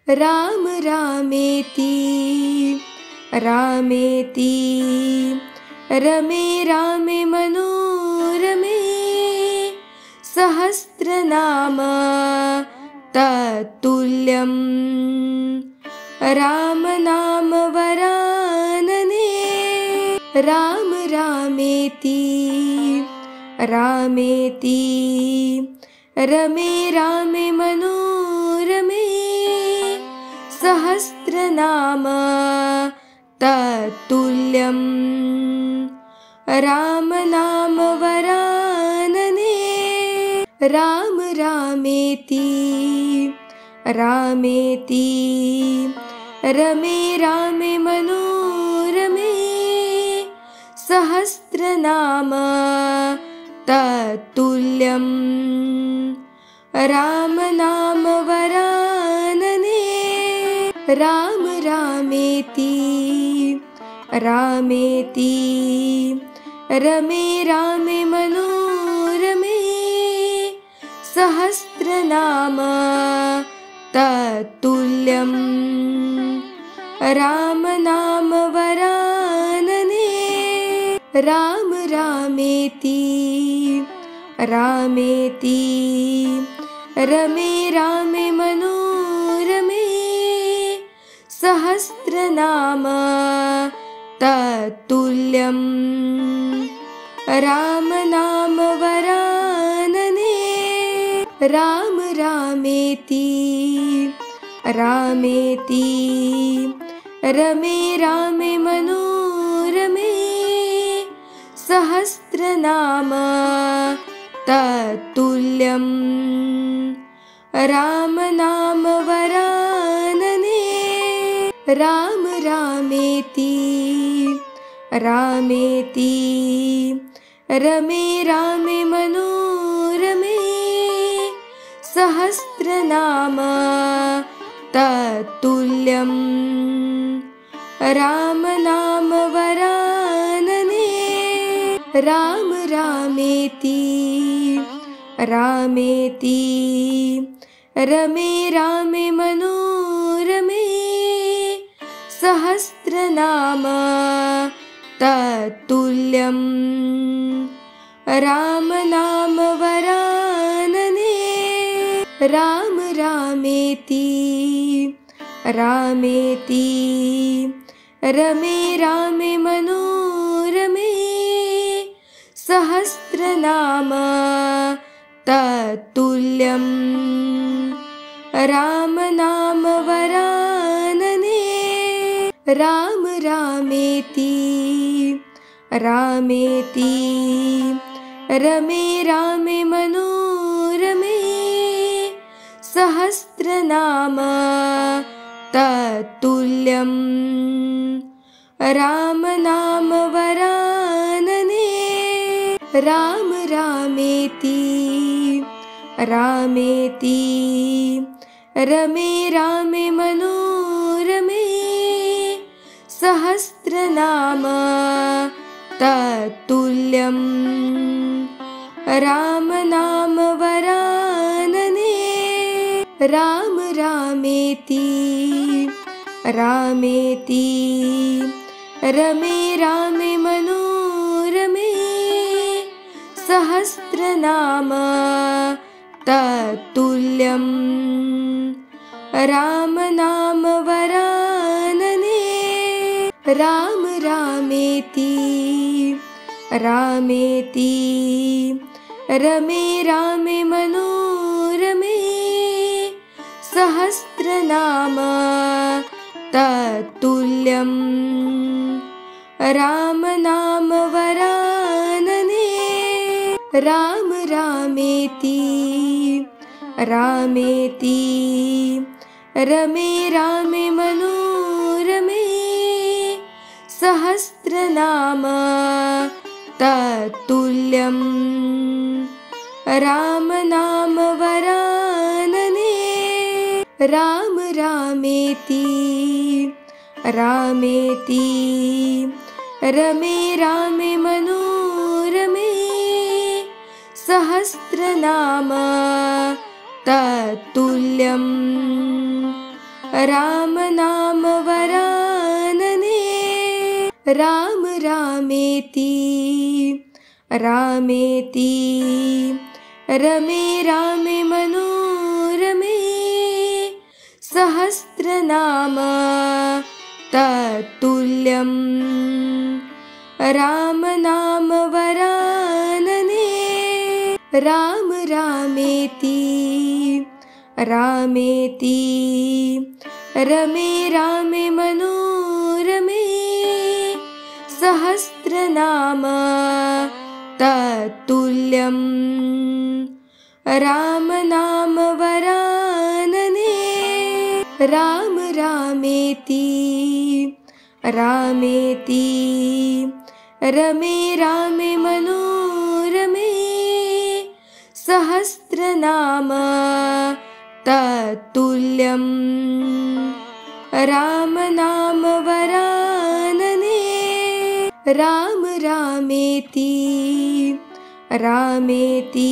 राम रामेति रामेति रमे रामे मनोरमे सहस्रनाम तत्तुल्यं राम नाम वरानने राम रामेति रामेति रमे रामे मनोरमे सहस्रनाम तत्तुल्यं राम नाम वरानने राम रामेति रामेति रमे रामे मनोरमे सहस्रनाम तत्तुल्यं राम नाम वरानने राम रामेति रामेति रमे रामे मनोरमे सहस्रनाम तत्तुल्यं राम नाम वरानने राम रामेति रामेति रमे रामे मनोरमे सहस्रनाम तत्तुल्यं राम नाम वरानने राम रामेति रामेति रमे रामे मनोरमे सहस्रनाम तत्तुल्यं राम नाम वरानने राम रामेति रामेति रमे रामे मनोरमे सहस्रनाम तत्तुल्यं राम नाम वरानने राम रामेति रामेति रमे रामे मनोरमे सहस्रनाम तत्तुल्यं राम नाम वरानने राम रामेति रामेति रमे रामे मनोरमे सहस्रनाम तत्तुल्यं राम नाम वरानने राम रामेति रामेति रमे रामे मनोरमे सहस्रनाम तत्तुल्यं राम नाम वरानने राम रामेति रामेति रमे रामे मनोरमे सहस्रनाम तत्तुल्यं राम नाम वरानने राम रामेति रामेति रमे रामे मनोरमे सहस्रनाम तत्तुल्यं राम नाम वरानने राम रामेति रामेति रमे रामे मनोरमे सहस्रनाम तत्तुल्यं राम नाम वरानने राम रामेति रामेति रमे रामे मनोरमे सहस्रनाम तत्तुल्यं राम नाम वरानने राम रामेति रामेति रमे रामे मनोरमे सहस्रनाम तत्तुल्यं राम नाम वरानने राम रामेति रामेति रमे रामे मनोरमे सहस्रनाम तत्तुल्यं राम नाम वरानने राम रामेति रामेति रमे रामे मनोरमे सहस्रनाम तत्तुल्यं राम नाम वरानने राम रामेति रामेति रमे रामे मनोरमे सहस्रनाम तत्तुल्यं राम नाम वरानने राम रामेति रामेति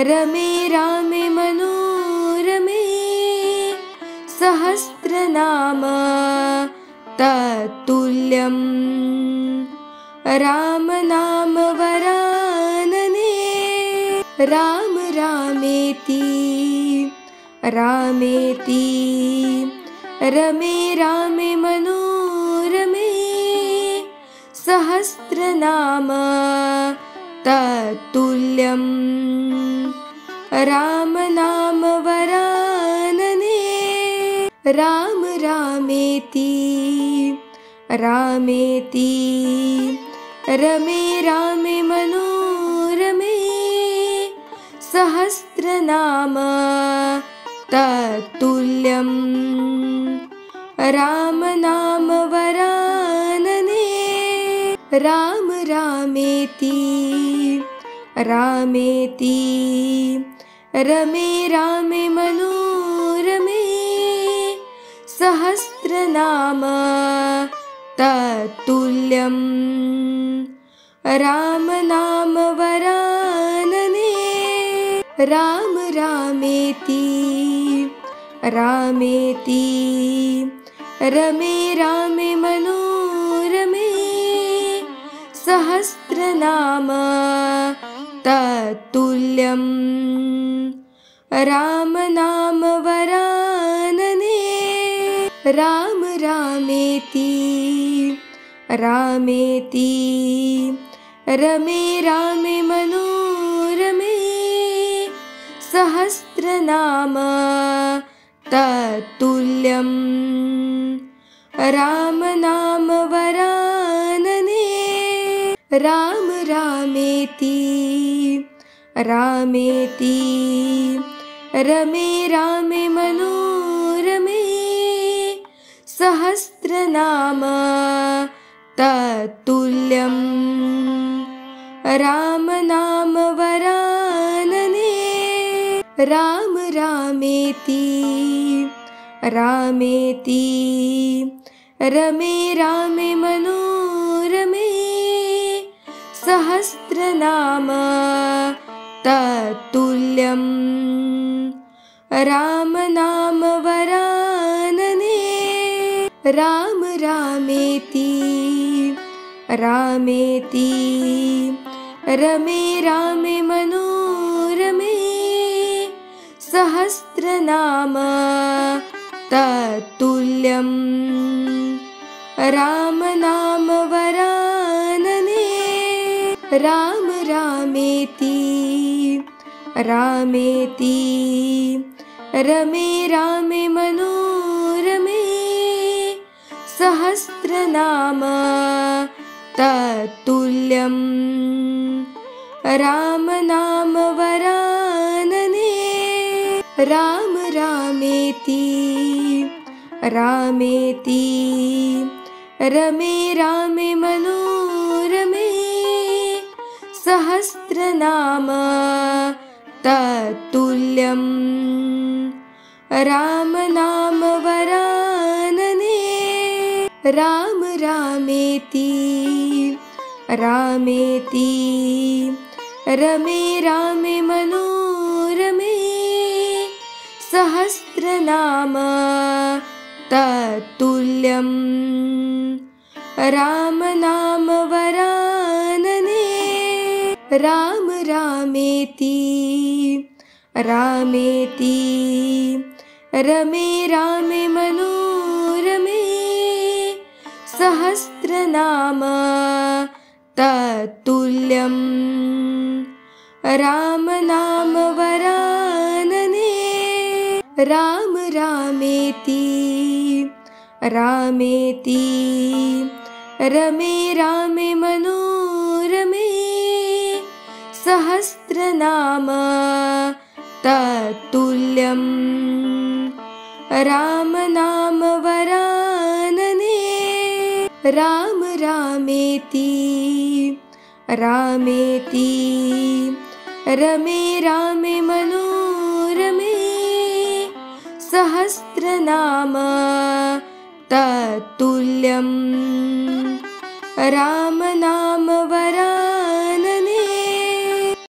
रमे रामे मनोरमे सहस्रनाम तत्तुल्यं राम नाम वरानने राम रामेति रामेति रमे रामे मनोरमे सहस्रनाम तत्तुल्यं राम नाम वरानने राम रामेति रामेति रमे रामे मनोरमे सहस्रनाम तत्तुल्यं राम नाम वरानने राम रामेति रामेति रमे रामे मनोरमे सहस्रनाम तत्तुल्यं राम नाम वरानने राम रामेति रामेति रमे रामे मनोरमे सहस्रनाम तत्तुल्यं राम नाम वरानने राम रामेति रामेति रमे रामे मनोरमे सहस्रनाम तत्तुल्यं राम नाम वरानने राम रामेति रामेति रमे रामे मनोरमे सहस्रनाम तत्तुल्यं राम नाम वरानने राम रामेति रामेति रमे रामे मनोरमे सहस्रनाम तत्तुल्यं राम नाम वरानने राम रामेति रामेति रमे रामे मनोरमे सहस्रनाम तत्तुल्यं राम नाम वरानने राम रामेति रामेति रमे रामे मनोरमे सहस्रनाम तत्तुल्यं राम नाम वरानने राम रामेति रामेति रमे रामे मनोरमे सहस्रनाम तत्तुल्यं राम नाम वरानने राम रामेति रामेति रमे रामे मनोरमे सहस्रनाम तत्तुल्यं रामनाम वरानने राम रामेति रामेति रमे रामे मनोरमे सहस्रनाम तत्तुल्यं रामनाम वरानने राम रामेति रामेति रमे रामे मनोरमे सहस्रनाम तत्तुल्यं रामनाम वरानने राम रामेति रामेति रमे रामे मनोरमे सहस्रनाम तत्तुल्यं रामनाम